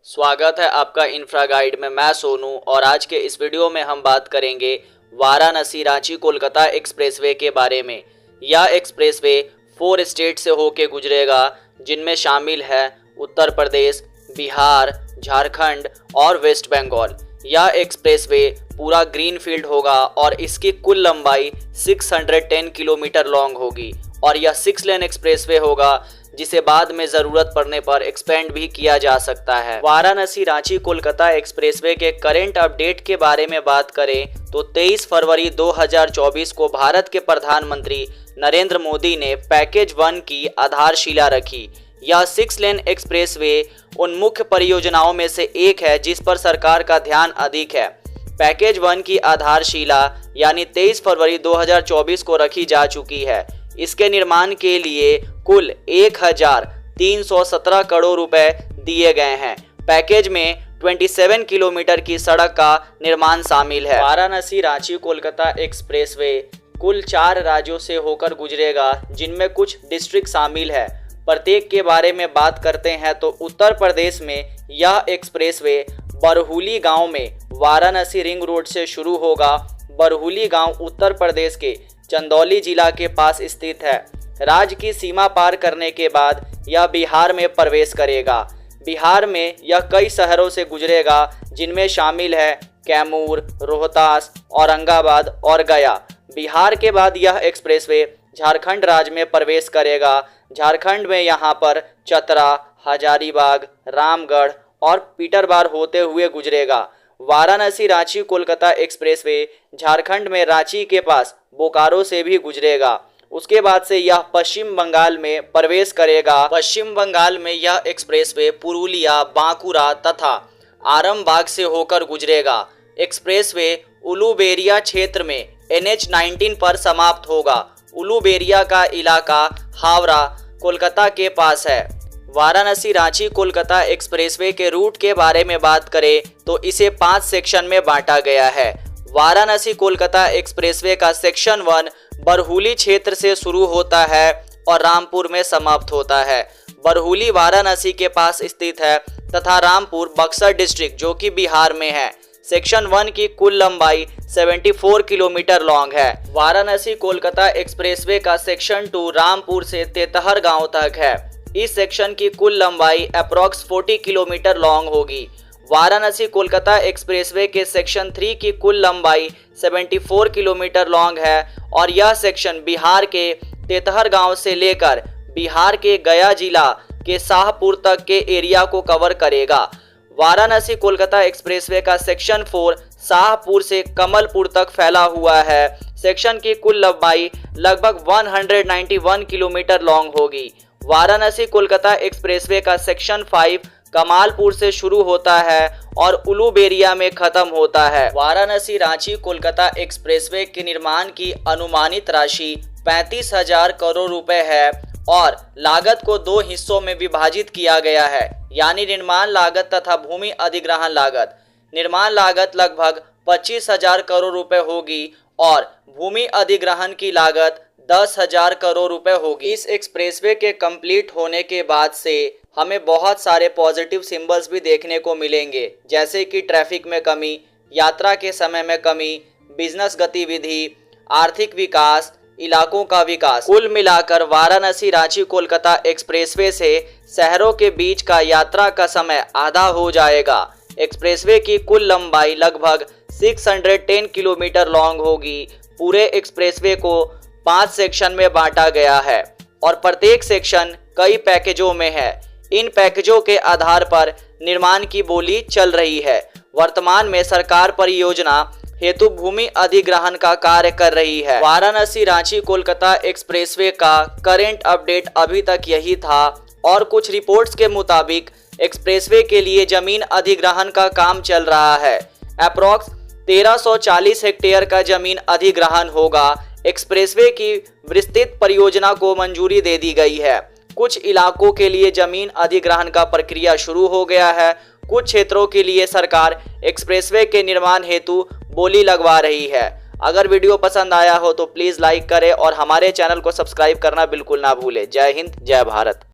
स्वागत है आपका इंफ्रा गाइड में। मैं सोनू और आज के इस वीडियो में हम बात करेंगे वाराणसी रांची कोलकाता एक्सप्रेसवे के बारे में। यह एक्सप्रेसवे 4 स्टेट से होके गुजरेगा, जिनमें शामिल है उत्तर प्रदेश, बिहार, झारखंड और वेस्ट बंगाल। यह एक्सप्रेसवे पूरा ग्रीन फील्ड होगा और इसकी कुल लंबाई 610 किलोमीटर लॉन्ग होगी और यह 6 लेन एक्सप्रेसवे होगा, जिसे बाद में जरूरत पड़ने पर एक्सपेंड भी किया जा सकता है। वाराणसी रांची कोलकाता एक्सप्रेसवे के करंट अपडेट के बारे में बात करें तो 23 फरवरी 2024 को भारत के प्रधानमंत्री नरेंद्र मोदी ने पैकेज 1 की आधारशिला रखी। यह 6 लेन एक्सप्रेसवे उन मुख्य परियोजनाओं में से एक है जिस पर सरकार का ध्यान अधिक है। पैकेज 1 की आधारशिला यानी 23 फरवरी 2024 को रखी जा चुकी है। इसके निर्माण के लिए कुल 1317 करोड़ रुपए दिए गए हैं। पैकेज में 27 किलोमीटर की सड़क का निर्माण शामिल है। वाराणसी रांची कोलकाता एक्सप्रेसवे कुल 4 राज्यों से होकर गुजरेगा, जिनमें कुछ डिस्ट्रिक्ट शामिल है। प्रत्येक के बारे में बात करते हैं तो उत्तर प्रदेश में यह एक्सप्रेसवे बरहुली गांव में वाराणसी रिंग रोड से शुरू होगा। बरहुली गांव उत्तर प्रदेश के चंदौली जिला के पास स्थित है। राज्य की सीमा पार करने के बाद यह बिहार में प्रवेश करेगा। बिहार में यह कई शहरों से गुजरेगा, जिनमें शामिल है कैमूर, रोहतास, औरंगाबाद और गया। बिहार के बाद यह एक्सप्रेसवे झारखंड राज्य में प्रवेश करेगा। झारखंड में यहाँ पर चतरा, हजारीबाग, रामगढ़ और पीटरबार होते हुए गुजरेगा। वाराणसी रांची कोलकाता एक्सप्रेसवे झारखंड में रांची के पास बोकारो से भी गुजरेगा। उसके बाद से यह पश्चिम बंगाल में प्रवेश करेगा। पश्चिम बंगाल में यह एक्सप्रेसवे पुरुलिया, बांकुरा तथा आरामबाग से होकर गुजरेगा। एक्सप्रेसवे उलूबेरिया क्षेत्र में NH-19 पर समाप्त होगा। उलूबेरिया का इलाका हावड़ा, कोलकाता के पास है। वाराणसी रांची कोलकाता एक्सप्रेसवे के रूट के बारे में बात करें तो इसे 5 सेक्शन में बांटा गया है। वाराणसी कोलकाता एक्सप्रेसवे का सेक्शन 1 बरहुली क्षेत्र से शुरू होता है और रामपुर में समाप्त होता है। बरहुली वाराणसी के पास स्थित है तथा रामपुर बक्सर डिस्ट्रिक्ट जो कि बिहार में है। सेक्शन 1 की कुल लंबाई 74 किलोमीटर लॉन्ग है। वाराणसी कोलकाता एक्सप्रेसवे का सेक्शन 2 रामपुर से तेतहर गांव तक है। इस सेक्शन की कुल लंबाई अप्रॉक्स 40 किलोमीटर लॉन्ग होगी। वाराणसी कोलकाता एक्सप्रेसवे के सेक्शन 3 की कुल लंबाई 74 किलोमीटर लॉन्ग है और यह सेक्शन बिहार के तेतहर गांव से लेकर बिहार के गया जिला के शाहपुर तक के एरिया को कवर करेगा। वाराणसी कोलकाता एक्सप्रेसवे का सेक्शन 4 शाहपुर से कमलपुर तक फैला हुआ है। सेक्शन की कुल लंबाई लगभग 191 किलोमीटर लॉन्ग होगी। वाराणसी कोलकाता एक्सप्रेसवे का सेक्शन 5 कमालपुर से शुरू होता है और उलूबेरिया में खत्म होता है। वाराणसी रांची कोलकाता एक्सप्रेसवे के निर्माण की अनुमानित राशि 35,000 करोड़ रुपए है और लागत को 2 हिस्सों में विभाजित किया गया है, यानी निर्माण लागत तथा भूमि अधिग्रहण लागत। निर्माण लागत लगभग 25,000 करोड़ रुपए होगी और भूमि अधिग्रहण की लागत 10,000 करोड़ रुपए होगी। इस एक्सप्रेसवे के कंप्लीट होने के बाद से हमें बहुत सारे पॉजिटिव सिंबल्स भी देखने को मिलेंगे, जैसे कि ट्रैफिक में कमी, यात्रा के समय में कमी, बिजनेस गतिविधि, आर्थिक विकास, इलाकों का विकास। कुल मिलाकर वाराणसी रांची कोलकाता एक्सप्रेसवे से शहरों के बीच का यात्रा का समय आधा हो जाएगा। एक्सप्रेसवे की कुल लंबाई लगभग 610 किलोमीटर लॉन्ग होगी। पूरे एक्सप्रेसवे को 5 सेक्शन में बांटा गया है और प्रत्येक सेक्शन कई पैकेजों में है। इन पैकेजों के आधार पर निर्माण की बोली चल रही है। वर्तमान में सरकार परियोजना हेतु भूमि अधिग्रहण का कार्य कर रही है। वाराणसी रांची कोलकाता एक्सप्रेसवे का करंट अपडेट अभी तक यही था और कुछ रिपोर्ट्स के मुताबिक एक्सप्रेसवे के लिए जमीन अधिग्रहण का काम चल रहा है। अप्रॉक्स 1340 हेक्टेयर का जमीन अधिग्रहण होगा। एक्सप्रेसवे की विस्तृत परियोजना को मंजूरी दे दी गई है। कुछ इलाकों के लिए जमीन अधिग्रहण का प्रक्रिया शुरू हो गया है। कुछ क्षेत्रों के लिए सरकार एक्सप्रेसवे के निर्माण हेतु बोली लगवा रही है। अगर वीडियो पसंद आया हो तो प्लीज़ लाइक करें और हमारे चैनल को सब्सक्राइब करना बिल्कुल ना भूलें। जय हिंद, जय भारत।